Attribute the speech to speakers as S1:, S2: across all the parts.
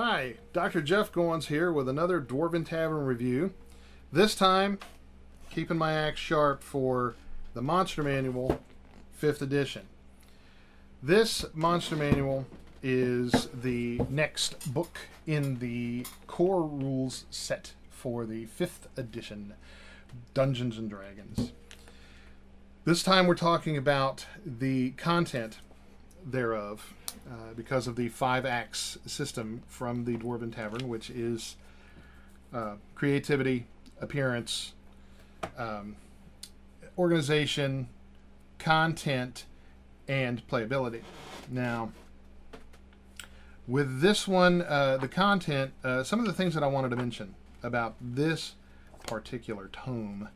S1: Hi, Dr. Jeff Goins here with another Dwarven Tavern review. This time, keeping my axe sharp for the Monster Manual 5th edition. This Monster Manual is the next book in the core rules set for the 5th edition Dungeons and Dragons. This time we're talking about the content thereof, because of the 5-axe system from the Dwarven Tavern, which is creativity, appearance, organization, content, and playability. Now, with this one, the content, some of the things that I wanted to mention about this particular tome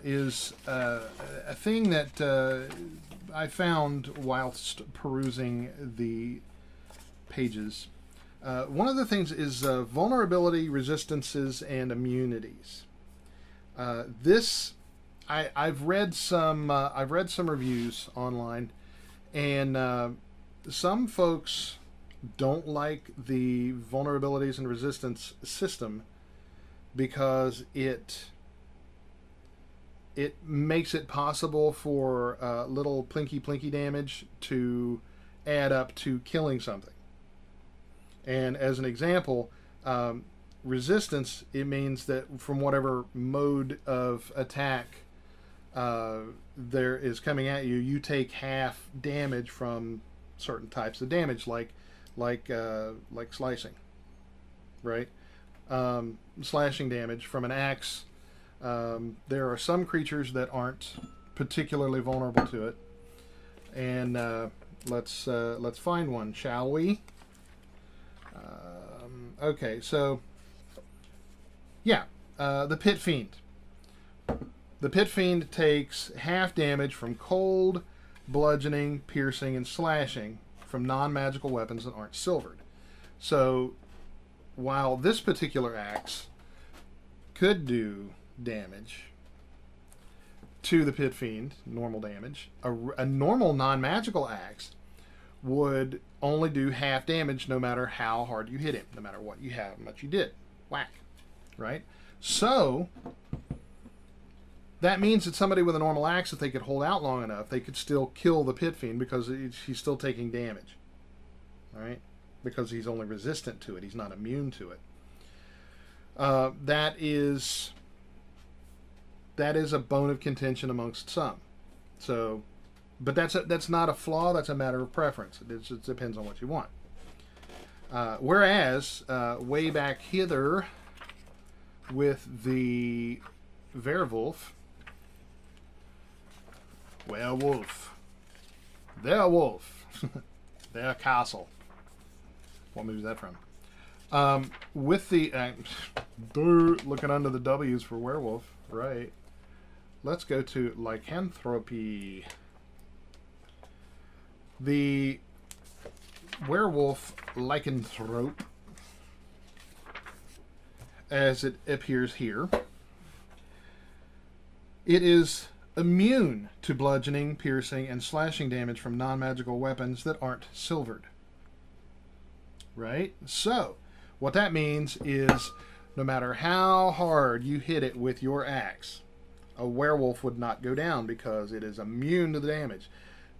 S1: is a thing that I found whilst perusing the pages. One of the things is vulnerability, resistances, and immunities. I've read some reviews online, and some folks don't like the vulnerabilities and resistance system because it makes it possible for little plinky damage to add up to killing something. And as an example, resistance, it means that from whatever mode of attack there is coming at you, you take half damage from certain types of damage, like slicing, right? Slashing damage from an axe. There are some creatures that aren't particularly vulnerable to it, and let's find one, shall we? Okay, so yeah, the Pit Fiend. The Pit Fiend takes half damage from cold, bludgeoning, piercing, and slashing from non-magical weapons that aren't silvered. So while this particular axe could do damage to the Pit Fiend, normal damage, a normal non-magical axe would only do half damage no matter how hard you hit him, no matter what you have, how much you did. Whack. Right? So that means that somebody with a normal axe, if they could hold out long enough, they could still kill the Pit Fiend because he's still taking damage. Right? Because he's only resistant to it. He's not immune to it. That is a bone of contention amongst some. So, but that's not a flaw. That's a matter of preference. It just depends on what you want. Whereas way back hither with the werewolf, their castle. What movie is that from? With the looking under the W's for werewolf, right? Let's go to lycanthropy. The werewolf lycanthrope, as it appears here, it is immune to bludgeoning, piercing, and slashing damage from non-magical weapons that aren't silvered. Right? So, what that means is no matter how hard you hit it with your axe, a werewolf would not go down because it is immune to the damage.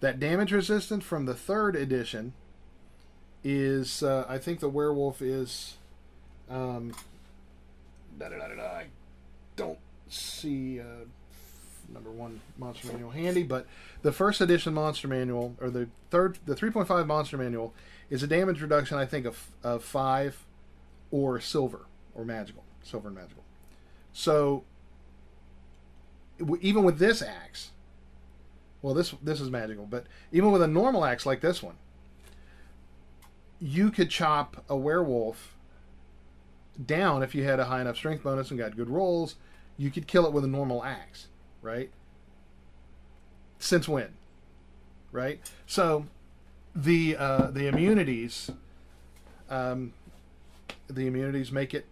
S1: That damage resistance from the 3rd edition is, I think the werewolf is, I don't see number 1 Monster Manual handy, but the 1st edition Monster Manual, or the 3.5 Monster Manual, is a damage reduction, I think, of 5 or silver, or magical. Silver and magical. So, even with this axe, well, this is magical, but even with a normal axe like this one, you could chop a werewolf down if you had a high enough strength bonus and got good rolls. You could kill it with a normal axe, right? Since when? Right? So the immunities make it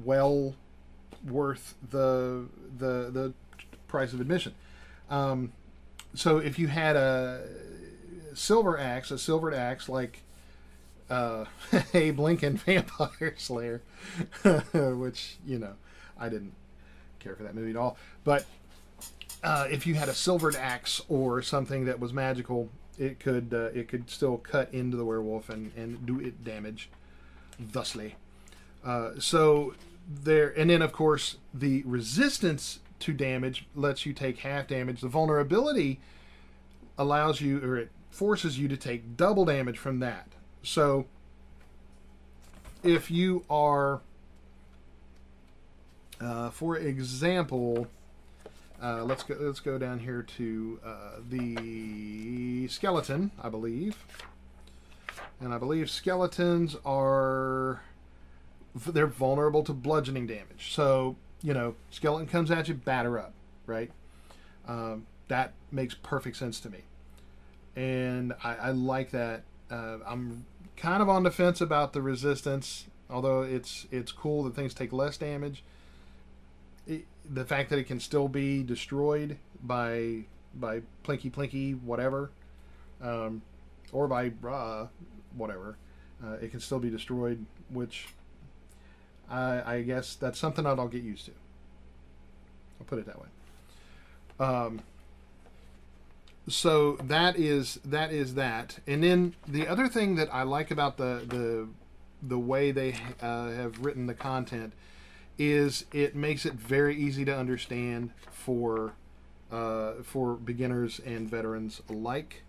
S1: well worth the price of admission. So if you had a silvered axe like a Blinking Vampire Slayer, which, you know, I didn't care for that movie at all. But if you had a silvered axe or something that was magical, it could still cut into the werewolf and do it damage, thusly. So there, and then of course the resistance to damage lets you take half damage. The vulnerability allows you, or it forces you to take double damage from that. So if you are, for example, let's go down here to the skeleton, I believe, and I believe skeletons they're vulnerable to bludgeoning damage. So, you know, skeleton comes at you, batter up, right? That makes perfect sense to me, and I like that. I'm kind of on the fence about the resistance, although it's cool that things take less damage. The fact that it can still be destroyed by plinky plinky whatever, or by whatever, it can still be destroyed, which I guess that's something that I'll get used to. I'll put it that way. So that is that. And then the other thing that I like about the way they have written the content is it makes it very easy to understand for beginners and veterans alike.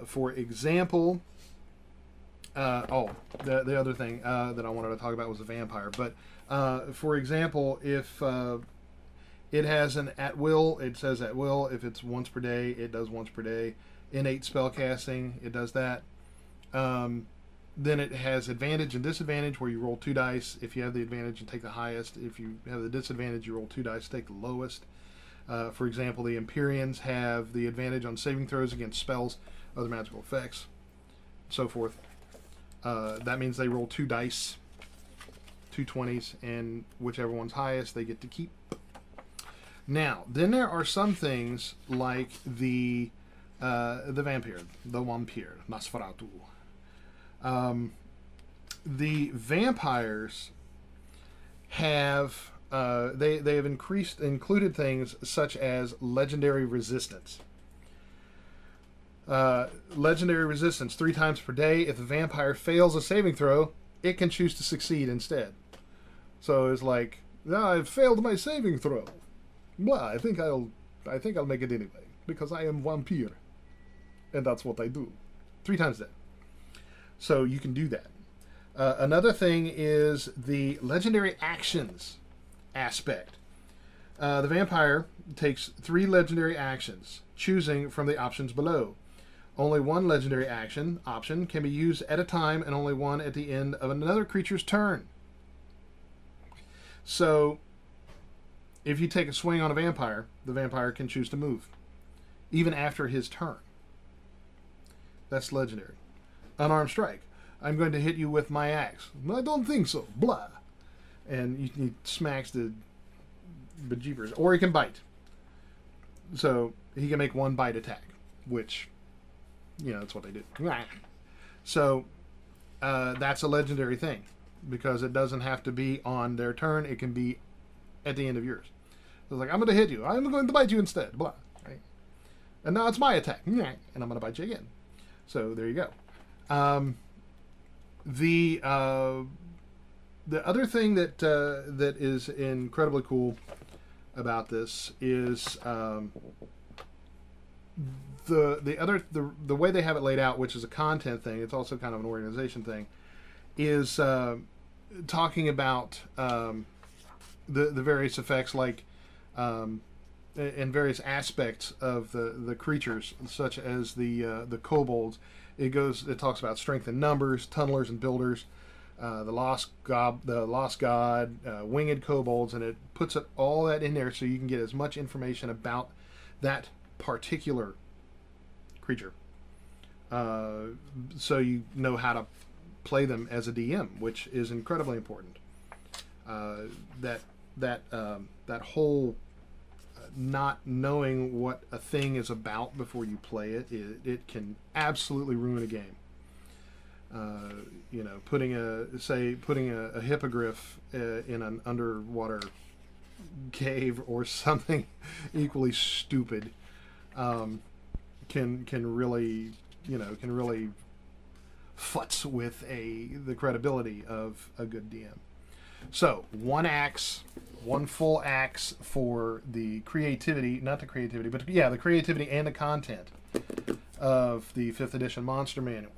S1: For example, the other thing that I wanted to talk about was the vampire. But for example, if it has an at will, it says at will. If it's once per day, it does once per day. Innate spell casting, it does that. Then it has advantage and disadvantage, where you roll 2 dice. If you have the advantage, you take the highest. If you have the disadvantage, you roll 2 dice, take the lowest. For example, the Empyreans have the advantage on saving throws against spells, other magical effects, so forth. That means they roll 2 dice, 2 20s, and whichever one's highest, they get to keep. Now, then there are some things like the vampire, Nosferatu. The vampires have they have included things such as legendary resistance. Legendary resistance 3 times per day. If the vampire fails a saving throw, it can choose to succeed instead. So it's like, I've failed my saving throw. Blah, I think I'll make it anyway, because I am vampire, and that's what I do. 3 times that. So you can do that. Another thing is the legendary actions aspect. The vampire takes 3 legendary actions, choosing from the options below. Only 1 legendary option can be used at a time, and only 1 at the end of another creature's turn. So, if you take a swing on a vampire, the vampire can choose to move, even after his turn. That's legendary. Unarmed strike. I'm going to hit you with my axe. I don't think so. Blah. And he smacks the bejeebers. Or he can bite. So he can make 1 bite attack, which, you know, that's what they do. So that's a legendary thing, because it doesn't have to be on their turn. It can be at the end of yours. So it's like, I'm going to hit you. I'm going to bite you instead. Blah. Right? And now it's my attack. And I'm going to bite you again. So there you go. The other thing that is incredibly cool about this is the way they have it laid out, which is a content thing. It's also kind of an organization thing. Is talking about the various effects, like and various aspects of the creatures, such as the kobolds. It talks about strength in numbers, tunnelers and builders, the lost god, winged kobolds, and it puts all that in there so you can get as much information about that particular creature, so you know how to play them as a DM, which is incredibly important. That whole not knowing what a thing is about before you play it, it can absolutely ruin a game. You know, putting a hippogriff in an underwater cave or something equally stupid can really, you know, can really futz with the credibility of a good DM. So one full axe for the creativity, not the creativity, but yeah, the creativity and the content of the 5th edition Monster Manual.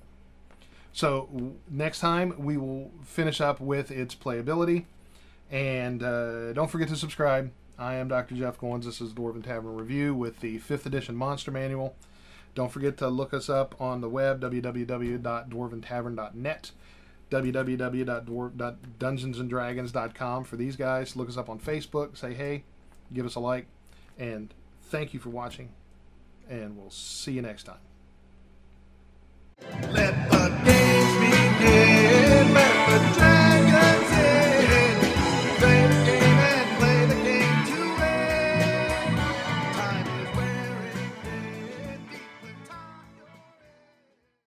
S1: So next time we will finish up with its playability, and don't forget to subscribe. I am Dr. Jeff Goins. This is Dwarven Tavern Review with the 5th edition Monster Manual. Don't forget to look us up on the web, www.dwarventavern.net, www.dungeonsanddragons.com for these guys. Look us up on Facebook, say hey, give us a like, and thank you for watching, and we'll see you next time.